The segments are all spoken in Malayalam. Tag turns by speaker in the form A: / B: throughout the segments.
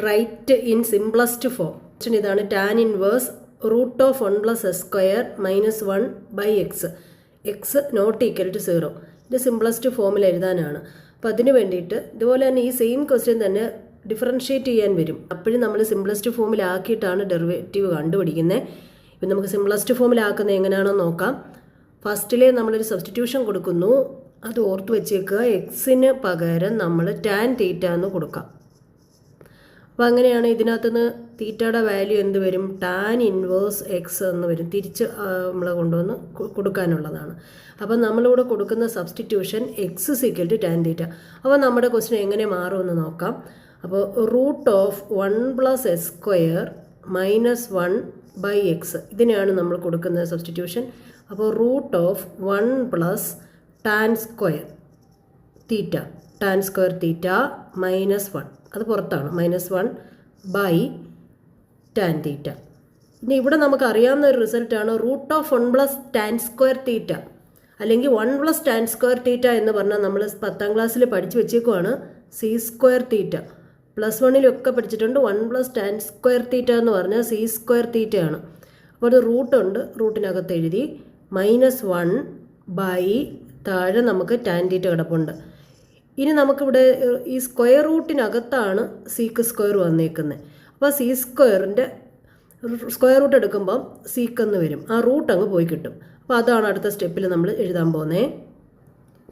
A: Right in simplest form. ഇതാണ് tan inverse root of 1 plus S square minus 1 by x. X not equal to 0. ഇത് സിംപ്ലസ്റ്റ് ഫോമിൽ എഴുതാനാണ്. അപ്പോൾ അതിന് വേണ്ടിയിട്ട് ഇതുപോലെ തന്നെ ഈ സെയിം ക്വസ്റ്റ്യൻ തന്നെ ഡിഫറൻഷ്യേറ്റ് ചെയ്യാൻ വരും. അപ്പോഴും നമ്മൾ സിംപ്ലസ്റ്റ് ഫോമിലാക്കിയിട്ടാണ് ഡെറിവേറ്റീവ് കണ്ടുപിടിക്കുന്നത്. ഇപ്പം നമുക്ക് സിംപ്ലസ്റ്റ് ഫോമിലാക്കുന്നത് എങ്ങനെയാണെന്ന് നോക്കാം. ഫസ്റ്റിലെ നമ്മളൊരു സബ്സ്റ്റിറ്റ്യൂഷൻ കൊടുക്കുന്നു. അത് ഓർത്ത് വെച്ചേക്കുക. എക്സിന് പകരം നമ്മൾ ടാൻ തീറ്റ എന്ന് കൊടുക്കാം. അപ്പോൾ അങ്ങനെയാണ് ഇതിനകത്തുനിന്ന് തീറ്റയുടെ വാല്യൂ എന്ത് വരും? ടാൻ ഇൻവേഴ്സ് എക്സ് എന്ന് വരും. തിരിച്ച് നമ്മൾ കൊണ്ടുവന്ന് കൊടുക്കാനുള്ളതാണ്. അപ്പോൾ നമ്മളിവിടെ കൊടുക്കുന്ന substitution x is equal to tan theta. അപ്പോൾ നമ്മുടെ ക്വസ്റ്റ്യൻ എങ്ങനെ മാറുമെന്ന് നോക്കാം. അപ്പോൾ root of 1 plus S square minus 1 by x, ഇതിനെയാണ് നമ്മൾ കൊടുക്കുന്ന സബ്സ്റ്റിറ്റ്യൂഷൻ. അപ്പോൾ root of 1 plus tan square theta, tan square theta minus 1, അത് പുറത്താണ്, മൈനസ് 1 ബൈ ടാൻ തീറ്റ. ഇനി ഇവിടെ നമുക്ക് അറിയാവുന്ന ഒരു റിസൾട്ടാണ് root of 1 plus tan square theta, അല്ലെങ്കിൽ 1 പ്ലസ് ടാൻ സ്ക്വയർ തീറ്റ എന്ന് പറഞ്ഞാൽ നമ്മൾ 10ാം ക്ലാസ്സിൽ പഠിച്ചു വെച്ചേക്കുവാണ് സി സ്ക്വയർ തീറ്റ. പ്ലസ് 1-ലൊക്കെ പഠിച്ചിട്ടുണ്ട്. 1 പ്ലസ് ടാൻ സ്ക്വയർ തീറ്റ എന്ന് പറഞ്ഞാൽ സി സ്ക്വയർ തീറ്റയാണ്. അപ്പോൾ അത് റൂട്ടുണ്ട്, റൂട്ടിനകത്ത് എഴുതി മൈനസ് 1 ബൈ താഴെ നമുക്ക് ടാൻ തീറ്റ കിടപ്പുണ്ട്. ഇനി നമുക്കിവിടെ ഈ സ്ക്വയർ റൂട്ടിനകത്താണ് സീക്ക് സ്ക്വയർ വന്നേക്കുന്നത്. അപ്പോൾ സി സ്ക്വയറിൻ്റെ സ്ക്വയർ റൂട്ട് എടുക്കുമ്പം സീക്കെന്ന് വരും. ആ റൂട്ട് അങ്ങ് പോയി കിട്ടും. അപ്പോൾ അതാണ് അടുത്ത സ്റ്റെപ്പിൽ നമ്മൾ എഴുതാൻ പോകുന്നത്.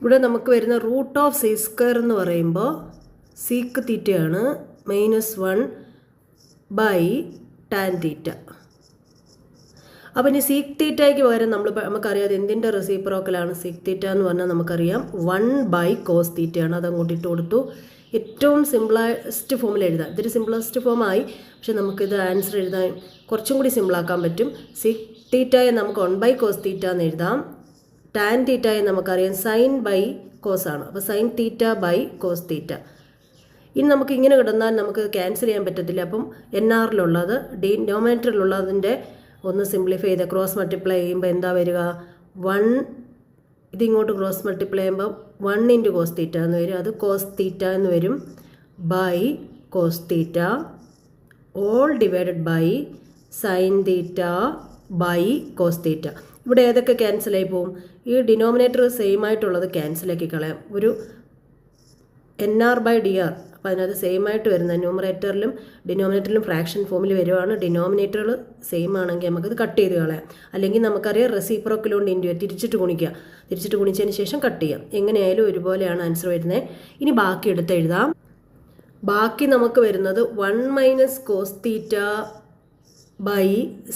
A: ഇവിടെ നമുക്ക് വരുന്ന റൂട്ട് ഓഫ് സി സ്ക്വയർ എന്ന് പറയുമ്പോൾ സീക്ക് തീറ്റയാണ്, മൈനസ് 1 ബൈ ടാൻ തീറ്റ. അപ്പോൾ ഇനി സീക്ക് തീറ്റയ്ക്ക് പകരം നമുക്കറിയാം എന്തിൻ്റെ റെസിപ്രോക്കലാണ് സീക്ക് തീറ്റ എന്ന് പറഞ്ഞാൽ നമുക്കറിയാം 1 ബൈ കോസ് തീറ്റയാണ്. അത് അങ്ങോട്ട് ഇട്ട് കൊടുത്തു. ഏറ്റവും സിമ്പിളസ്റ്റ് ഫോമിൽ എഴുതാം. ഇതൊരു സിമ്പിളസ്റ്റ് ഫോമായി, പക്ഷെ നമുക്കിത് ആൻസർ എഴുതാൻ കുറച്ചും കൂടി സിമ്പിളാക്കാൻ പറ്റും. സീക്ക് തീറ്റയെ നമുക്ക് 1 ബൈ കോസ് തീറ്റ എന്ന് എഴുതാം. ടാൻ തീറ്റയെ നമുക്കറിയാം സൈൻ ബൈ കോസ് ആണ്. അപ്പോൾ sine theta by cos theta. ഇനി നമുക്ക് ഇങ്ങനെ കിടന്നാൽ നമുക്ക് ക്യാൻസൽ ചെയ്യാൻ പറ്റത്തില്ല. അപ്പം NRലുള്ളത് ഡിനോമിനേറ്ററിലുള്ളതിൻ്റെ ഒന്ന് സിംപ്ലിഫൈ ചെയ്ത് ക്രോസ് മൾട്ടിപ്ലൈ ചെയ്യുമ്പോൾ എന്താ വരിക? 1 ഇതിങ്ങോട്ട് ക്രോസ് മൾട്ടിപ്ലൈ ചെയ്യുമ്പോൾ 1 ഇൻറ്റു കോസ് തീറ്റ എന്ന് വരും. അത് കോസ് തീറ്റ എന്ന് വരും. By cos theta all divided by sine theta by cos theta. ഇവിടെ ഏതൊക്കെ ക്യാൻസലായി പോവും? ഈ ഡിനോമിനേറ്റർ സെയിം ആയിട്ടുള്ളത് ക്യാൻസലാക്കി കളയാം. ഒരു NR ബൈ DR. അപ്പോൾ അതിനകത്ത് സെയിം ആയിട്ട് വരുന്ന ന്യൂമറേറ്ററിലും ഡിനോമിനേറ്ററിലും ഫ്രാക്ഷൻ ഫോമിൽ വരുവാണ്. ഡിനോമിനേറ്ററുകൾ സെയിം ആണെങ്കിൽ നമുക്കത് കട്ട് ചെയ്ത് കളയാം. അല്ലെങ്കിൽ നമുക്കറിയാം റെസിപ്രോക്കൽ കൊണ്ട് ഇൻറ്റു തിരിച്ചിട്ട് ഗുണിക്കുക. തിരിച്ചിട്ട് ഗുണിച്ചതിന് ശേഷം കട്ട് ചെയ്യാം. എങ്ങനെയായാലും ഒരുപോലെയാണ് ആൻസർ വരുന്നത്. ഇനി ബാക്കി എടുത്ത് എഴുതാം. ബാക്കി നമുക്ക് വരുന്നത് 1 minus cos theta by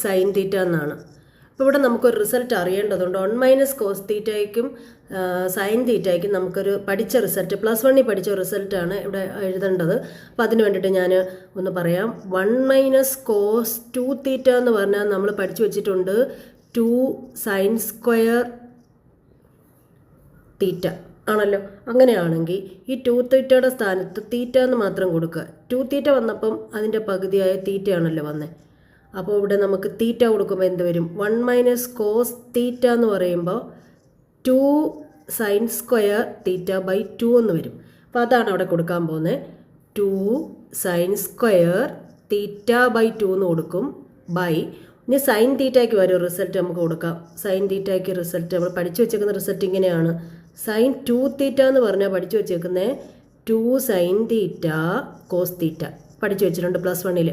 A: sine theta എന്നാണ്. അപ്പോൾ ഇവിടെ നമുക്കൊരു റിസൾട്ട് അറിയേണ്ടതുണ്ട്. 1 മൈനസ് കോസ് തീറ്റയ്ക്കും സൈൻ തീറ്റയ്ക്കും നമുക്കൊരു പഠിച്ച റിസൾട്ട്, പ്ലസ് 1 പഠിച്ച റിസൾട്ടാണ് ഇവിടെ എഴുതേണ്ടത്. അപ്പോൾ അതിന് വേണ്ടിയിട്ട് ഞാൻ ഒന്ന് പറയാം. 1 മൈനസ് കോസ് 2 തീറ്റ എന്ന് പറഞ്ഞാൽ നമ്മൾ പഠിച്ചു വെച്ചിട്ടുണ്ട് 2 സൈൻ സ്ക്വയർ തീറ്റ ആണല്ലോ. അങ്ങനെയാണെങ്കിൽ ഈ 2 തീറ്റയുടെ സ്ഥാനത്ത് തീറ്റ എന്ന് മാത്രം കൊടുക്കുക. 2 തീറ്റ വന്നപ്പം അതിൻ്റെ പകുതിയായ തീറ്റയാണല്ലോ വന്നത്. അപ്പോൾ ഇവിടെ നമുക്ക് തീറ്റ കൊടുക്കുമ്പോൾ എന്ത് വരും? 1 മൈനസ് കോസ് തീറ്റ എന്ന് പറയുമ്പോൾ 2 സൈൻ സ്ക്വയർ തീറ്റ ബൈ 2 എന്ന് വരും. അപ്പോൾ അതാണ് അവിടെ കൊടുക്കാൻ പോകുന്നത്. 2 സൈൻ സ്ക്വയർ തീറ്റ ബൈ 2 എന്ന് കൊടുക്കും. ബൈ ഇനി സൈൻ തീറ്റയ്ക്ക് വരും റിസൾട്ട് നമുക്ക് കൊടുക്കാം. സൈൻ തീറ്റയ്ക്ക് റിസൾട്ട് നമ്മൾ പഠിച്ചു വെച്ചേക്കുന്ന റിസൾട്ട് ഇങ്ങനെയാണ്. സൈൻ 2 തീറ്റ എന്ന് പറഞ്ഞാൽ പഠിച്ചു വെച്ചേക്കുന്നത് 2 സൈൻ തീറ്റ കോസ് തീറ്റ പഠിച്ചു വെച്ചിട്ടുണ്ട് പ്ലസ് 1-ൽ.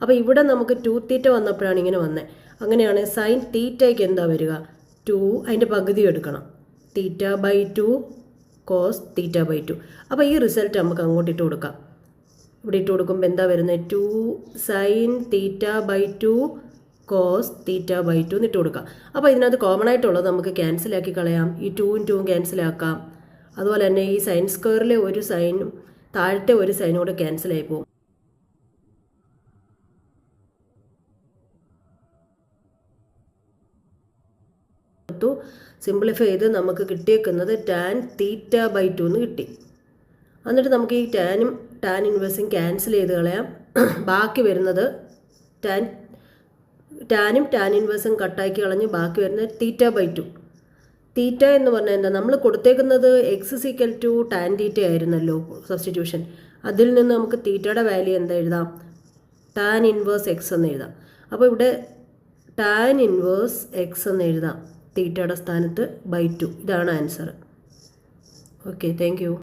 A: അപ്പോൾ ഇവിടെ നമുക്ക് 2 തീറ്റ വന്നപ്പോഴാണ് ഇങ്ങനെ വന്നത്. അങ്ങനെയാണ് സൈൻ തീറ്റയ്ക്ക് എന്താ വരിക? 2 അതിൻ്റെ പകുതി എടുക്കണം. Theta by 2 cos theta by 2. അപ്പോൾ ഈ റിസൾട്ട് നമുക്ക് അങ്ങോട്ട് ഇട്ട് കൊടുക്കാം. ഇവിടെ ഇട്ട് കൊടുക്കുമ്പോൾ എന്താ വരുന്നത്? 2 sine theta by 2 cos theta by 2 ഇട്ട് കൊടുക്കാം. അപ്പോൾ ഇതിനകത്ത് കോമൺ ആയിട്ടുള്ളത് നമുക്ക് ക്യാൻസലാക്കി കളയാം. ഈ 2ഉം 2ഉം ക്യാൻസലാക്കാം. അതുപോലെ തന്നെ ഈ സൈൻ സ്ക്വയറിലെ ഒരു സൈനും താഴത്തെ ഒരു സൈനും കൂടെ ക്യാൻസലായി പോകും. സിംപ്ലിഫൈ ചെയ്ത് നമുക്ക് കിട്ടിയേക്കുന്നത് ടാൻ തീറ്റ ബൈ 2 എന്ന് കിട്ടി. എന്നിട്ട് നമുക്ക് ഈ ടാൻ ഇൻവേഴ്സും ക്യാൻസൽ ചെയ്ത് കളയാം. ബാക്കി വരുന്നത് ടാനും ടാൻ ഇൻവേഴ്സും കട്ടാക്കി കളഞ്ഞ് ബാക്കി വരുന്നത് തീറ്റ ബൈ 2. തീറ്റ എന്ന് പറഞ്ഞാൽ എന്താ? നമ്മൾ കൊടുത്തേക്കുന്നത് x equal to tan theta ആയിരുന്നല്ലോ സബ്സ്റ്റിറ്റ്യൂഷൻ. അതിൽ നിന്ന് നമുക്ക് തീറ്റയുടെ വാല്യൂ എന്താ എഴുതാം? ടാൻ ഇൻവേഴ്സ് എക്സ് എന്ന് എഴുതാം. അപ്പോൾ ഇവിടെ ടാൻ ഇൻവേഴ്സ് എക്സ് എന്ന് എഴുതാം തീറ്റയുടെ സ്ഥാനത്ത് /2. ഇതാണ് ആൻസർ. Okay, thank you.